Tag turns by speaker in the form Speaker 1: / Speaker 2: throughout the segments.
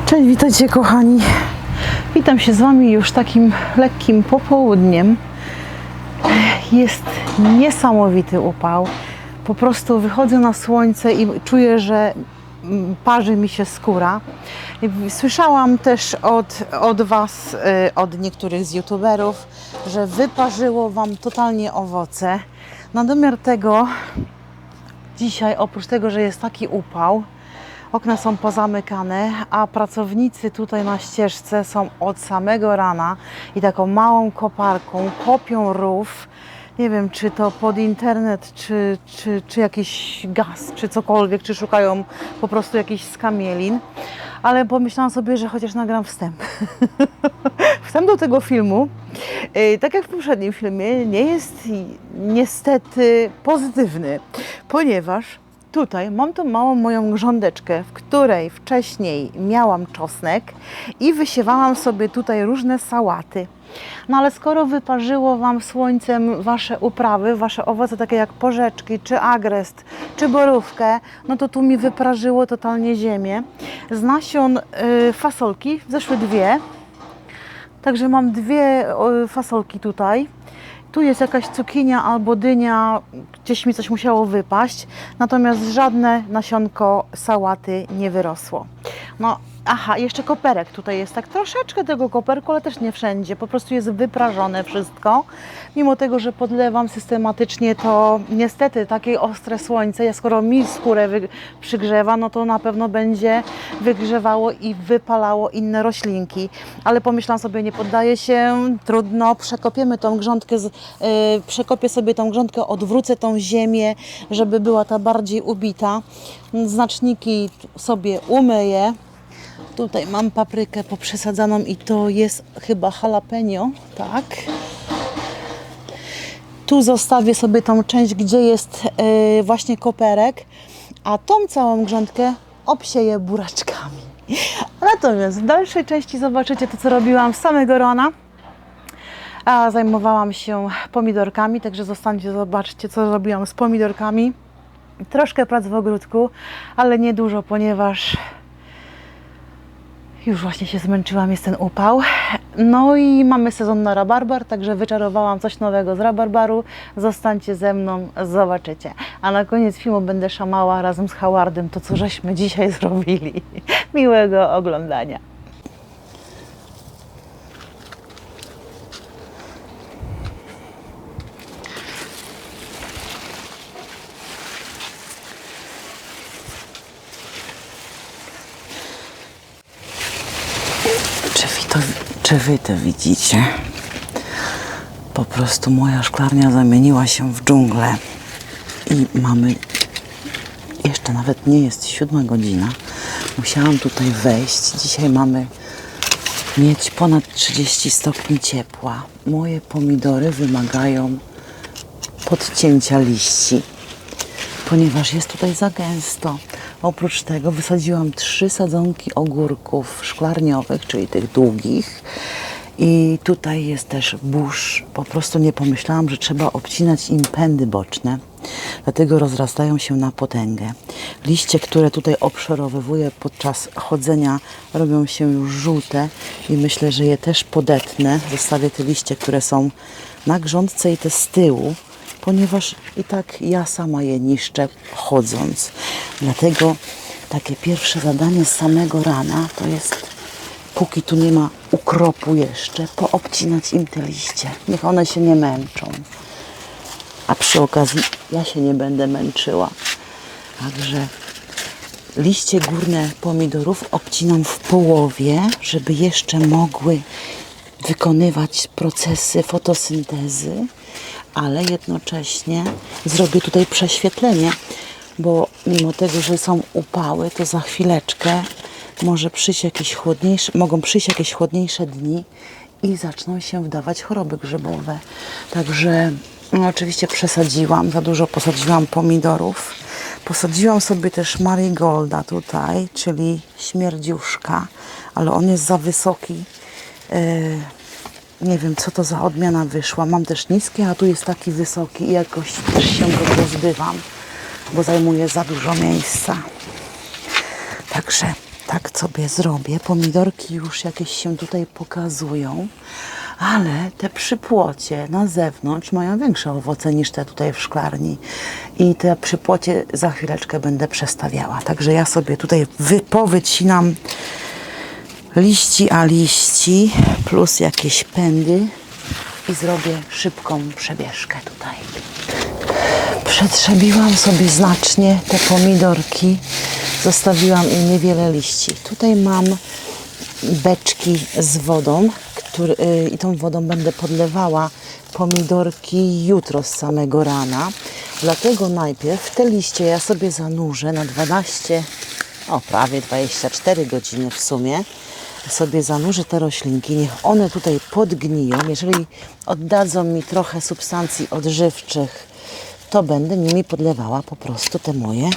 Speaker 1: Cześć, witajcie kochani. Witam się z Wami już takim lekkim popołudniem. Jest niesamowity upał. Po prostu wychodzę na słońce i czuję, że parzy mi się skóra. Słyszałam też od Was, od niektórych z youtuberów, że wyparzyło Wam totalnie owoce. Na domiar tego dzisiaj, oprócz tego, że jest taki upał, okna są pozamykane, a pracownicy tutaj na ścieżce są od samego rana i taką małą koparką kopią rów. Nie wiem, czy to pod internet, czy jakiś gaz, czy cokolwiek, czy szukają po prostu jakichś skamielin. Ale pomyślałam sobie, że chociaż nagram wstęp. Wstęp do tego filmu, tak jak w poprzednim filmie, nie jest niestety pozytywny, ponieważ tutaj mam tą małą moją grządeczkę, w której wcześniej miałam czosnek i wysiewałam sobie tutaj różne sałaty. No ale skoro wyparzyło Wam słońcem Wasze uprawy, Wasze owoce takie jak porzeczki, czy agrest, czy borówkę, no to tu mi wyprażyło totalnie ziemię. Z nasion fasolki zeszły dwie, także mam dwie fasolki tutaj. Tu jest jakaś cukinia albo dynia, gdzieś mi coś musiało wypaść, natomiast żadne nasionko sałaty nie wyrosło. No, aha, jeszcze koperek tutaj jest, tak troszeczkę tego koperku, ale też nie wszędzie, po prostu jest wyprażone wszystko. Mimo tego, że podlewam systematycznie, to niestety takie ostre słońce, skoro mi skórę przygrzewa, no to na pewno będzie wygrzewało i wypalało inne roślinki. Ale pomyślałam sobie, nie poddaję się, trudno, przekopię sobie tą grządkę, odwrócę tą ziemię, żeby była ta bardziej ubita. Znaczniki sobie umyję. Tutaj mam paprykę poprzesadzaną i to jest chyba jalapeno, tak. Tu zostawię sobie tą część, gdzie jest właśnie koperek, a tą całą grządkę obsieję buraczkami. Natomiast w dalszej części zobaczycie to, co robiłam z samego rana. A zajmowałam się pomidorkami, także zostańcie, zobaczcie, co robiłam z pomidorkami. Troszkę prac w ogródku, ale nie dużo, ponieważ już właśnie się zmęczyłam, jest ten upał. No i mamy sezon na rabarbar, także wyczarowałam coś nowego z rabarbaru. Zostańcie ze mną, zobaczycie. A na koniec filmu będę szamała razem z Howardem to, co żeśmy dzisiaj zrobili. Miłego oglądania. Czy Wy to widzicie? Po prostu moja szklarnia zamieniła się w dżunglę i mamy, jeszcze nawet nie jest 7 godzina, musiałam tutaj wejść. Dzisiaj mamy mieć ponad 30 stopni ciepła. Moje pomidory wymagają podcięcia liści, ponieważ jest tutaj za gęsto. Oprócz tego wysadziłam 3 sadzonki ogórków szklarniowych, czyli tych długich. I tutaj jest też burz. Po prostu nie pomyślałam, że trzeba obcinać im pędy boczne. Dlatego rozrastają się na potęgę. Liście, które tutaj obszarowywuję podczas chodzenia, robią się już żółte i myślę, że je też podetnę. Zostawię te liście, które są na grządce i te z tyłu, ponieważ i tak ja sama je niszczę chodząc. Dlatego takie pierwsze zadanie z samego rana to jest, póki tu nie ma ukropu jeszcze, poobcinać im te liście. Niech one się nie męczą. A przy okazji ja się nie będę męczyła. Także liście górne pomidorów obcinam w połowie, żeby jeszcze mogły wykonywać procesy fotosyntezy, ale jednocześnie zrobię tutaj prześwietlenie, bo mimo tego, że są upały, to za chwileczkę mogą przyjść jakieś chłodniejsze dni i zaczną się wdawać choroby grzybowe. Także no, oczywiście przesadziłam, za dużo posadziłam pomidorów. Posadziłam sobie też marigolda tutaj, czyli śmierdziuszka, ale on jest za wysoki. Nie wiem, co to za odmiana wyszła. Mam też niskie, a tu jest taki wysoki i jakoś też się go pozbywam, bo zajmuje za dużo miejsca. Także tak sobie zrobię. Pomidorki już jakieś się tutaj pokazują, ale te przy płocie na zewnątrz mają większe owoce niż te tutaj w szklarni. I te przy płocie za chwileczkę będę przestawiała. Także ja sobie tutaj powycinam liści a liści plus jakieś pędy i zrobię szybką przebieżkę tutaj. Przetrzebiłam sobie znacznie te pomidorki. Zostawiłam im niewiele liści. Tutaj mam beczki z wodą i tą wodą będę podlewała pomidorki jutro z samego rana. Dlatego najpierw te liście ja sobie zanurzę na 12, prawie 24 godziny w sumie. Sobie zanurzę te roślinki, niech one tutaj podgniją. Jeżeli oddadzą mi trochę substancji odżywczych, to będę nimi podlewała po prostu te moje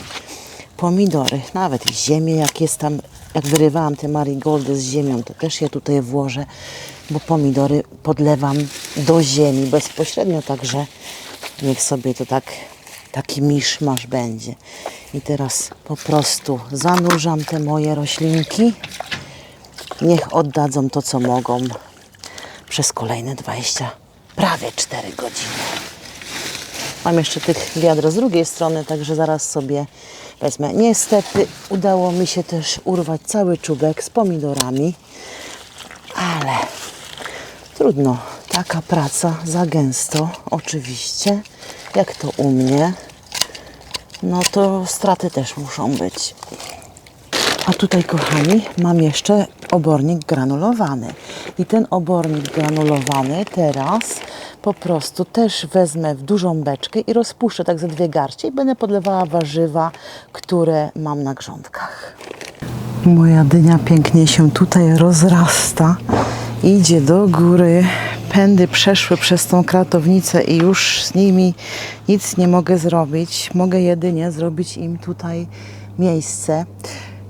Speaker 1: pomidory. Nawet ziemię, jak wyrywałam te marigoldy z ziemią, to też je tutaj włożę, bo pomidory podlewam do ziemi bezpośrednio, także niech sobie to taki miszmasz będzie. I teraz po prostu zanurzam te moje roślinki. Niech oddadzą to, co mogą przez kolejne prawie 4 godziny. Mam jeszcze tych wiadro z drugiej strony, także zaraz sobie wezmę. Niestety udało mi się też urwać cały czubek z pomidorami, ale trudno. Taka praca za gęsto, oczywiście, jak to u mnie. No to straty też muszą być. A tutaj, kochani, mam jeszcze obornik granulowany. I ten obornik granulowany teraz po prostu też wezmę w dużą beczkę i rozpuszczę tak ze 2 garści i będę podlewała warzywa, które mam na grządkach. Moja dynia pięknie się tutaj rozrasta. Idzie do góry. Pędy przeszły przez tą kratownicę i już z nimi nic nie mogę zrobić. Mogę jedynie zrobić im tutaj miejsce.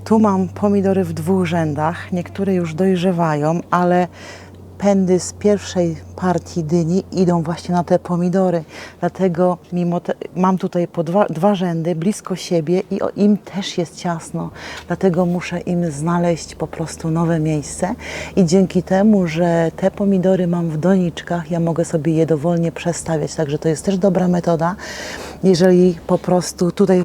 Speaker 1: Tu mam pomidory w 2 rzędach. Niektóre już dojrzewają, ale pędy z pierwszej partii dyni idą właśnie na te pomidory. Dlatego mam tutaj po 2 rzędy blisko siebie i im też jest ciasno. Dlatego muszę im znaleźć po prostu nowe miejsce. I dzięki temu, że te pomidory mam w doniczkach, ja mogę sobie je dowolnie przestawiać. Także to jest też dobra metoda. Jeżeli po prostu tutaj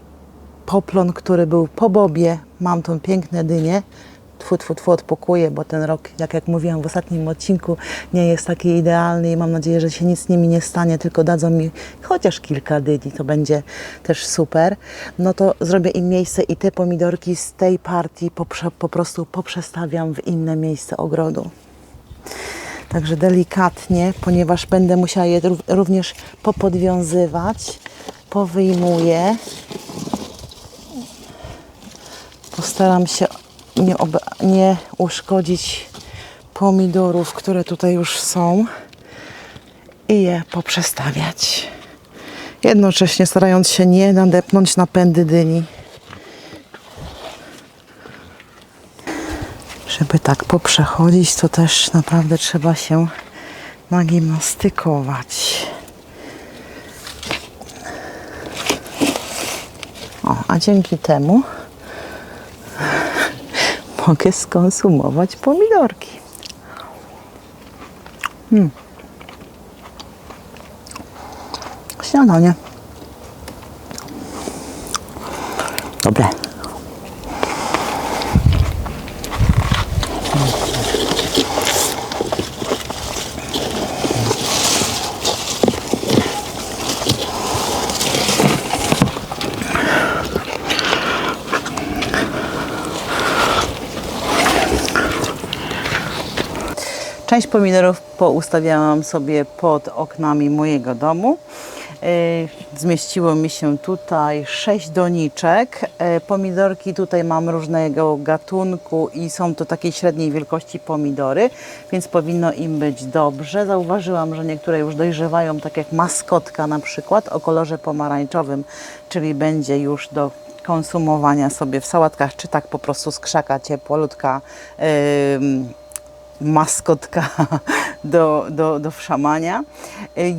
Speaker 1: poplon, który był po bobie, mam tą piękne dynię, odpokuję, bo ten rok, jak mówiłam w ostatnim odcinku, nie jest taki idealny i mam nadzieję, że się nic z nimi nie stanie, tylko dadzą mi chociaż kilka dyni, to będzie też super. No to zrobię im miejsce i te pomidorki z tej partii po prostu poprzestawiam w inne miejsce ogrodu. Także delikatnie, ponieważ będę musiała je również popodwiązywać, powyjmuję. Postaram się nie uszkodzić pomidorów, które tutaj już są i je poprzestawiać. Jednocześnie starając się nie nadepnąć na pędy dyni. Żeby tak poprzechodzić, to też naprawdę trzeba się nagimnastykować. A dzięki temu mogę skonsumować pomidorki. Śniadanie. Dobre. Część pomidorów poustawiałam sobie pod oknami mojego domu. Zmieściło mi się tutaj 6 doniczek. Pomidorki tutaj mam różnego gatunku i są to takiej średniej wielkości pomidory, więc powinno im być dobrze. Zauważyłam, że niektóre już dojrzewają, tak jak maskotka na przykład, o kolorze pomarańczowym, czyli będzie już do konsumowania sobie w sałatkach, czy tak po prostu z krzaka ciepłolutka maskotka do wszamania.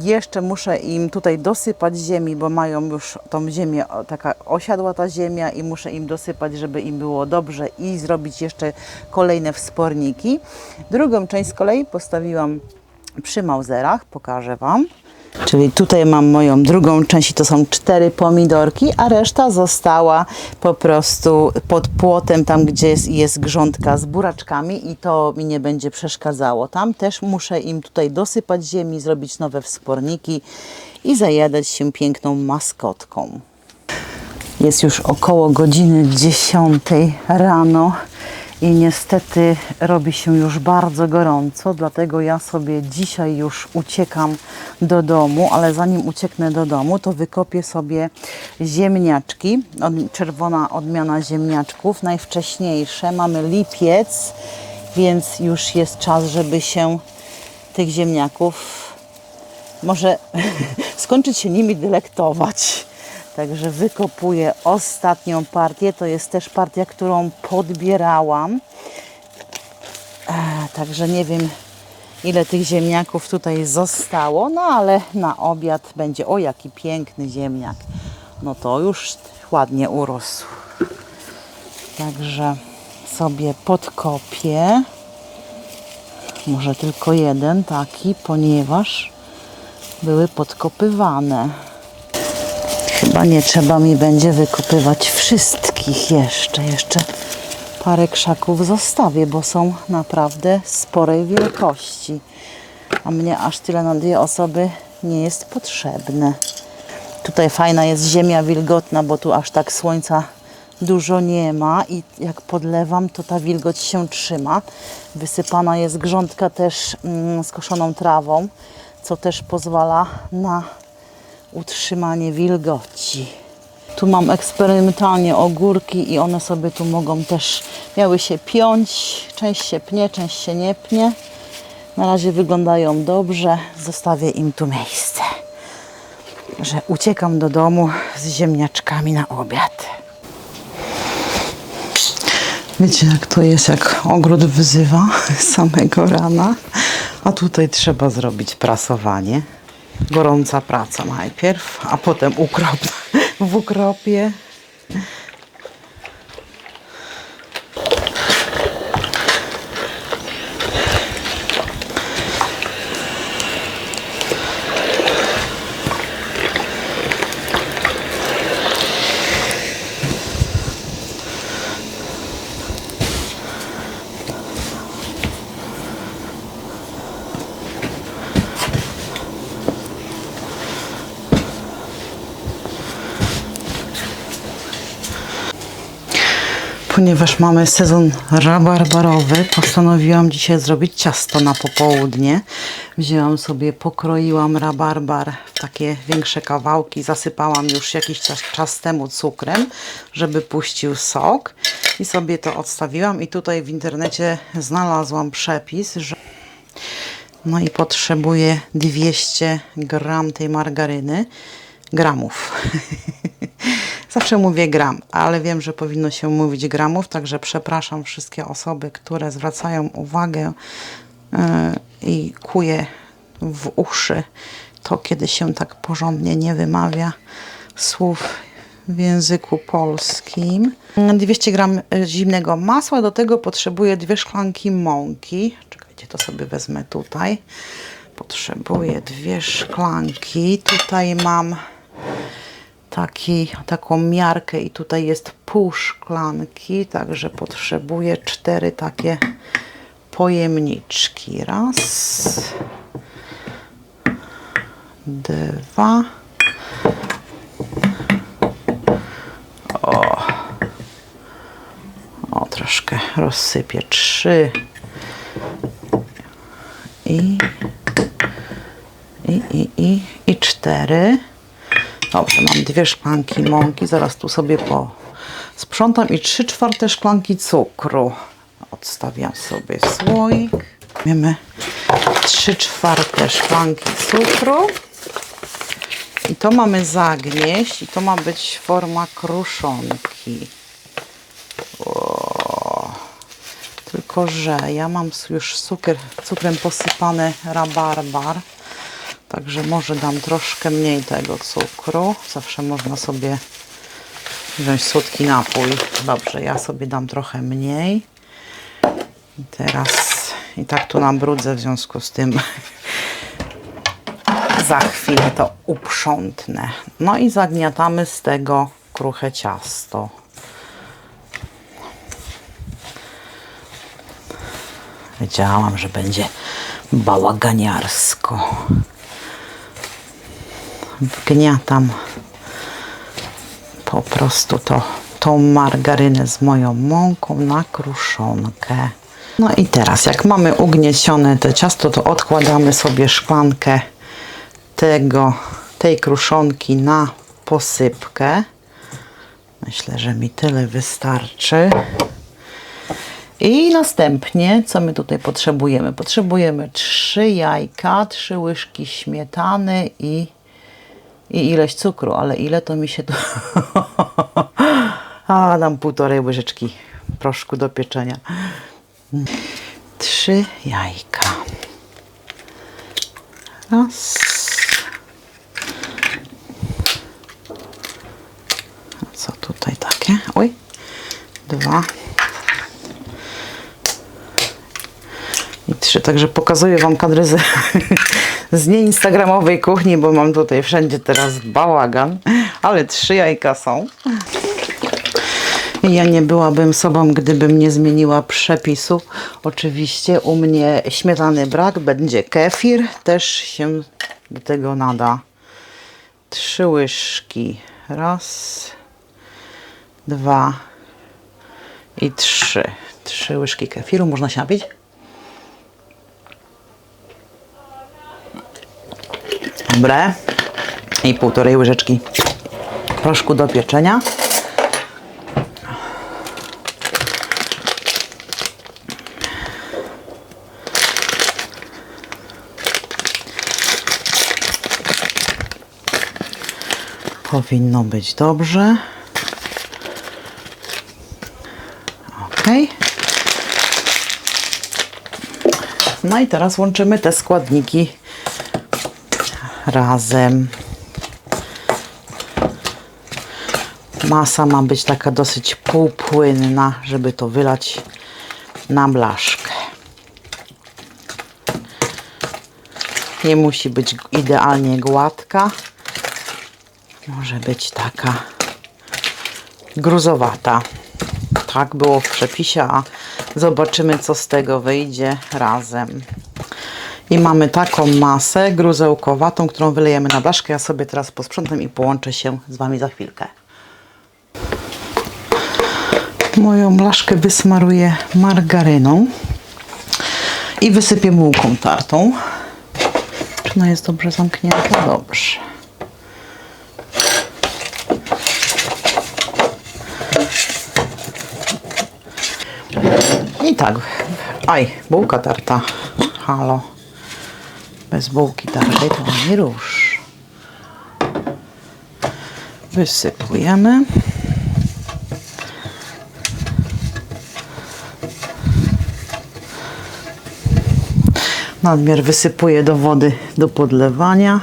Speaker 1: Jeszcze muszę im tutaj dosypać ziemi, bo mają już tą ziemię, taka osiadła ta ziemia i muszę im dosypać, żeby im było dobrze i zrobić jeszcze kolejne wsporniki. Drugą część z kolei postawiłam przy Mauserach, pokażę Wam. Czyli tutaj mam moją drugą część i to są 4 pomidorki, a reszta została po prostu pod płotem, tam gdzie jest grządka z buraczkami i to mi nie będzie przeszkadzało. Tam też muszę im tutaj dosypać ziemi, zrobić nowe wsporniki i zajadać się piękną maskotką. Jest już około godziny 10 rano. I niestety robi się już bardzo gorąco, dlatego ja sobie dzisiaj już uciekam do domu, ale zanim ucieknę do domu, to wykopię sobie ziemniaczki. Czerwona odmiana ziemniaczków, najwcześniejsze. Mamy lipiec, więc już jest czas, żeby się tych ziemniaków może skończyć się nimi delektować. Także wykopuję ostatnią partię. To jest też partia, którą podbierałam. Także nie wiem, ile tych ziemniaków tutaj zostało. No ale na obiad będzie... O, jaki piękny ziemniak. No to już ładnie urósł. Także sobie podkopię. Może tylko jeden taki, ponieważ były podkopywane. Chyba nie trzeba mi będzie wykopywać wszystkich jeszcze. Jeszcze parę krzaków zostawię, bo są naprawdę sporej wielkości. A mnie aż tyle na 2 osoby nie jest potrzebne. Tutaj fajna jest ziemia wilgotna, bo tu aż tak słońca dużo nie ma i jak podlewam, to ta wilgoć się trzyma. Wysypana jest grządka też skoszoną trawą, co też pozwala na utrzymanie wilgoci. Tu mam eksperymentalnie ogórki i one sobie tu mogą też, miały się piąć, część się pnie, część się nie pnie. Na razie wyglądają dobrze, zostawię im tu miejsce. Że uciekam do domu z ziemniaczkami na obiad. Wiecie, jak to jest, jak ogród wyzywa z samego rana, a tutaj trzeba zrobić prasowanie. Gorąca praca najpierw, a potem ukrop w ukropie. Ponieważ mamy sezon rabarbarowy, postanowiłam dzisiaj zrobić ciasto na popołudnie. Wzięłam sobie, pokroiłam rabarbar w takie większe kawałki, zasypałam już jakiś czas temu cukrem, żeby puścił sok i sobie to odstawiłam i tutaj w internecie znalazłam przepis, że no i potrzebuję 200 gram tej margaryny, gramów. Zawsze mówię gram, ale wiem, że powinno się mówić gramów, także przepraszam wszystkie osoby, które zwracają uwagę i kuje w uszy to, kiedy się tak porządnie nie wymawia słów w języku polskim. 200 gram zimnego masła, do tego potrzebuję 2 szklanki mąki. Czekajcie, to sobie wezmę tutaj. Potrzebuję 2 szklanki. Tutaj mam taką miarkę i tutaj jest pół szklanki, także potrzebuję 4 takie pojemniczki. Raz, 2. O, troszkę rozsypię. 3 i 4. Dobrze, mam 2 szklanki mąki, zaraz tu sobie sprzątam i 3/4 szklanki cukru. Odstawiam sobie słoik. Mamy 3/4 szklanki cukru. I to mamy zagnieść i to ma być forma kruszonki. tylko że ja mam już cukrem posypany rabarbar, także może dam troszkę mniej tego cukru. Zawsze można sobie wziąć słodki napój. Dobrze, ja sobie dam trochę mniej. I teraz i tak tu nabrudzę, w związku z tym za chwilę to uprzątnę. No i zagniatamy z tego kruche ciasto. Wiedziałam, że będzie bałaganiarsko. Wgniatam po prostu tą margarynę z moją mąką na kruszonkę. No i teraz, jak mamy ugniecione te ciasto, to odkładamy sobie szklankę tej kruszonki na posypkę. Myślę, że mi tyle wystarczy. I następnie, co my tutaj potrzebujemy? Potrzebujemy 3 jajka, 3 łyżki śmietany i ileś cukru, ale ile to mi się tu... A, dam 1,5 łyżeczki proszku do pieczenia. 3 jajka. Raz. A co tutaj takie? Oj. 2. I 3. Także pokazuję Wam kadry z nieinstagramowej kuchni, bo mam tutaj wszędzie teraz bałagan, ale 3 jajka są. Ja nie byłabym sobą, gdybym nie zmieniła przepisu. Oczywiście u mnie śmietany brak, będzie kefir, też się do tego nada. 3 łyżki. 1, 2 i 3. 3 łyżki kefiru. Można się napić? Dobre. I 1,5 łyżeczki proszku do pieczenia. Powinno być dobrze. Ok. No i teraz łączymy te składniki razem. Masa ma być taka dosyć półpłynna, żeby to wylać na blaszkę. Nie musi być idealnie gładka. Może być taka gruzowata. Tak było w przepisie, a zobaczymy, co z tego wyjdzie razem. I mamy taką masę gruzełkowatą, którą wylejemy na blaszkę. Ja sobie teraz posprzątam i połączę się z Wami za chwilkę. Moją blaszkę wysmaruję margaryną i wysypię bułką tartą. Czy ona jest dobrze zamknięta? Dobrze. I tak. Aj, bułka tarta. Halo. Bez bułki tartej to nie rusz. Wysypujemy. Nadmiar wysypuję do wody do podlewania.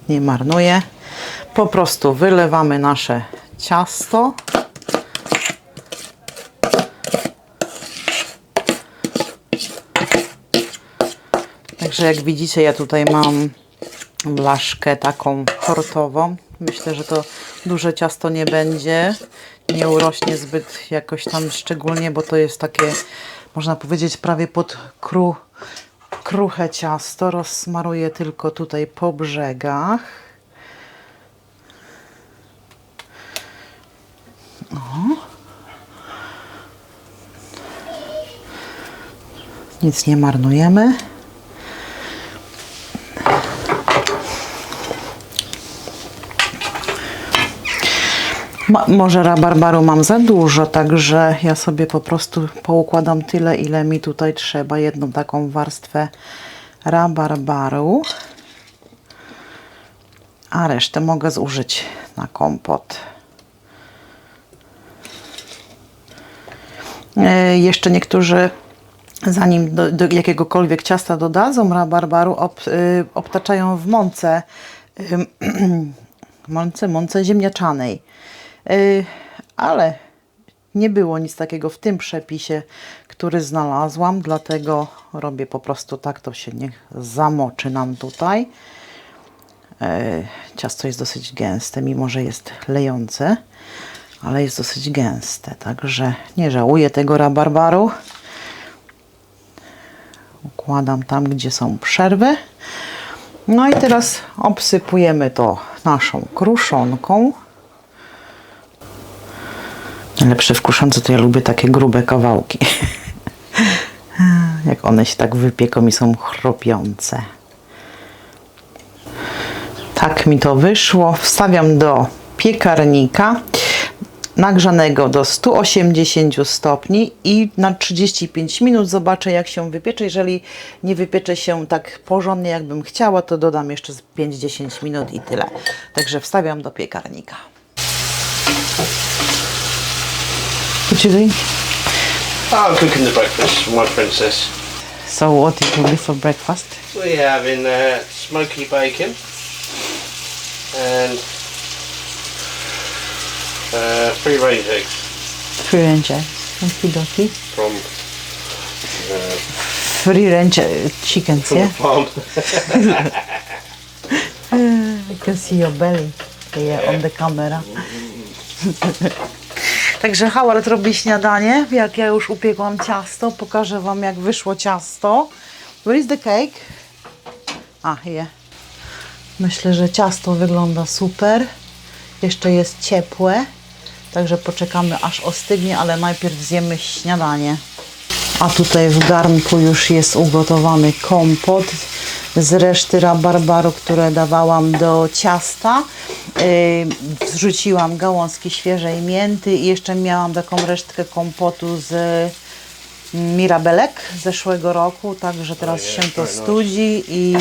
Speaker 1: Nie marnuję. Po prostu wylewamy nasze ciasto. Także jak widzicie, ja tutaj mam blaszkę taką tortową. Myślę, że to duże ciasto nie będzie. Nie urośnie zbyt jakoś tam szczególnie, bo to jest takie, można powiedzieć, prawie pod kruche ciasto. Rozsmaruję tylko tutaj po brzegach. O. Nic nie marnujemy. Może rabarbaru mam za dużo, także ja sobie po prostu poukładam tyle, ile mi tutaj trzeba. Jedną taką warstwę rabarbaru, a resztę mogę zużyć na kompot. Jeszcze niektórzy, zanim do jakiegokolwiek ciasta dodadzą rabarbaru, obtaczają w mące, mące ziemniaczanej. Ale nie było nic takiego w tym przepisie, który znalazłam, dlatego robię po prostu tak, to się niech zamoczy nam tutaj. Ciasto jest dosyć gęste, mimo że jest lejące, ale jest dosyć gęste, także nie żałuję tego rabarbaru. Układam tam, gdzie są przerwy. No i teraz obsypujemy to naszą kruszonką. Najlepsze w kruszonce to ja lubię takie grube kawałki. Jak one się tak wypieką i są chrupiące. Tak mi to wyszło. Wstawiam do piekarnika nagrzanego do 180 stopni i na 35 minut zobaczę, jak się wypiecze. Jeżeli nie wypiecze się tak porządnie, jakbym chciała, to dodam jeszcze 5-10 minut i tyle. Także wstawiam do piekarnika. What you doing?
Speaker 2: I'm cooking the breakfast for my princess.
Speaker 1: So what it will be for breakfast?
Speaker 2: We're having smoky bacon and 3 range eggs
Speaker 1: Free range eggs. Okidoki.
Speaker 2: from
Speaker 1: Free range chickens,
Speaker 2: the
Speaker 1: yeah?
Speaker 2: farm.
Speaker 1: I can see your belly here on the camera. Także Howard robi śniadanie, jak ja już upiekłam ciasto. Pokażę Wam, jak wyszło ciasto. Where is the cake? Here. Myślę, że ciasto wygląda super. Jeszcze jest ciepłe. Także poczekamy, aż ostygnie, ale najpierw zjemy śniadanie. A tutaj w garnku już jest ugotowany kompot z reszty rabarbaru, które dawałam do ciasta. Wrzuciłam gałązki świeżej mięty i jeszcze miałam taką resztkę kompotu z mirabelek z zeszłego roku, także teraz się to studzi i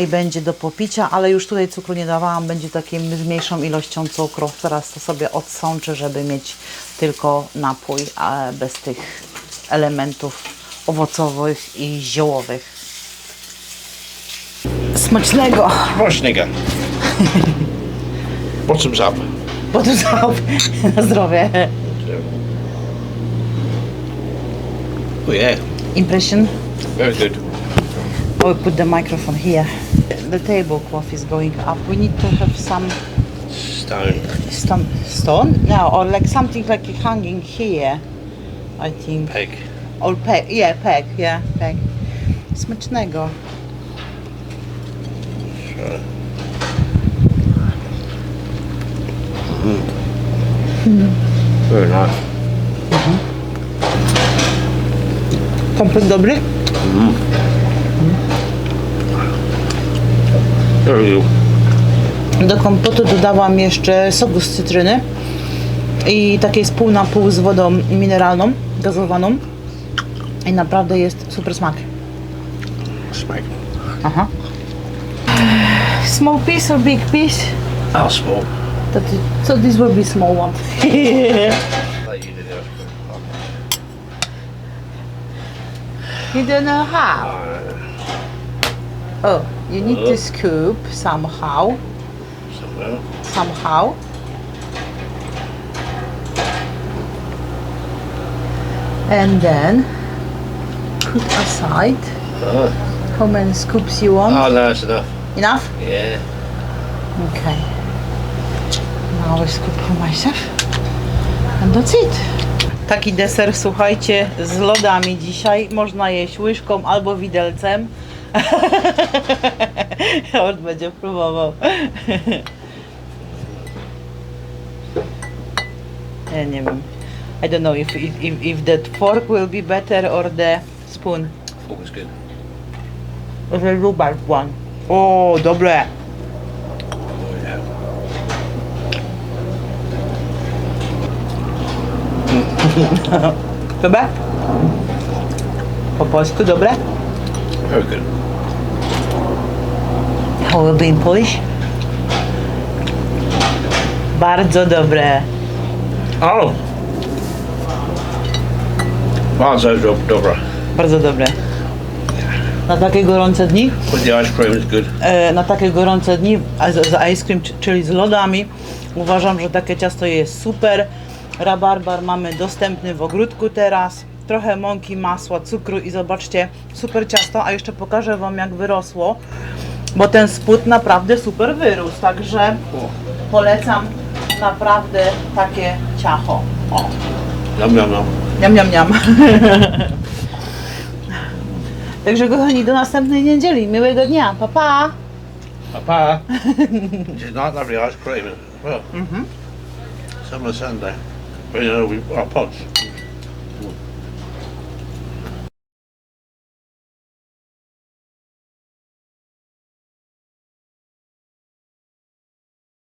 Speaker 1: będzie do popicia, ale już tutaj cukru nie dawałam, będzie takim z mniejszą ilością cukru. Teraz to sobie odsączę, żeby mieć tylko napój, a bez tych elementów owocowych i ziołowych. Smacznego!
Speaker 2: Smacznego. Bottoms up.
Speaker 1: Bottoms up. Na zdrowie.
Speaker 2: Oh yeah,
Speaker 1: Impression?
Speaker 2: very good.
Speaker 1: I will put the microphone here. The tablecloth is going up. We need to have some stone? No, or like something like hanging here, I think.
Speaker 2: Peg.
Speaker 1: Or peg, yeah, peg, yeah, peg. Smacznego.
Speaker 2: Sure. Very nice.
Speaker 1: Kompot dobry?
Speaker 2: Very good.
Speaker 1: Do kompotu dodałam jeszcze soku z cytryny i takie jest pół na pół z wodą mineralną, gazowaną i naprawdę jest super smak.
Speaker 2: Smack.
Speaker 1: Aha. Small piece or big piece?
Speaker 2: Oh, small.
Speaker 1: So this will be small one. You don't know how? Oh, you need to scoop somehow. Somehow. And then put aside. How many scoops you want?
Speaker 2: Oh, no, that's enough.
Speaker 1: Enough?
Speaker 2: Yeah.
Speaker 1: Okay. Now I scoop for myself. And that's it. Taki deser, słuchajcie, z lodami dzisiaj. Można jeść łyżką albo widelcem. On będzie próbował. Ja nie wiem. I don't know if that fork will be better or the spoon.
Speaker 2: Fork is good.
Speaker 1: The rhubarb one. O, dobre.
Speaker 2: Oh, yeah.
Speaker 1: Dobre? Po polsku dobre?
Speaker 2: Very good.
Speaker 1: How will be in Polish? Bardzo dobre.
Speaker 2: Oh. Bardzo dobra.
Speaker 1: Bardzo dobre. Na takie gorące dni,
Speaker 2: With the ice cream is good.
Speaker 1: na takie gorące dni z ice cream, czyli z lodami, uważam, że takie ciasto jest super. Rabarbar mamy dostępny w ogródku teraz. Trochę mąki, masła, cukru i zobaczcie, super ciasto, a jeszcze pokażę Wam jak wyrosło, bo ten spód naprawdę super wyrósł, także polecam naprawdę takie ciacho. O,
Speaker 2: Yum, yum, yum.
Speaker 1: niam, niam, niam. Także kochani, do następnej niedzieli, miłego dnia, pa pa!
Speaker 2: Papa. It's not lovely ice cream. Well, summer Sunday. But you know, our pods.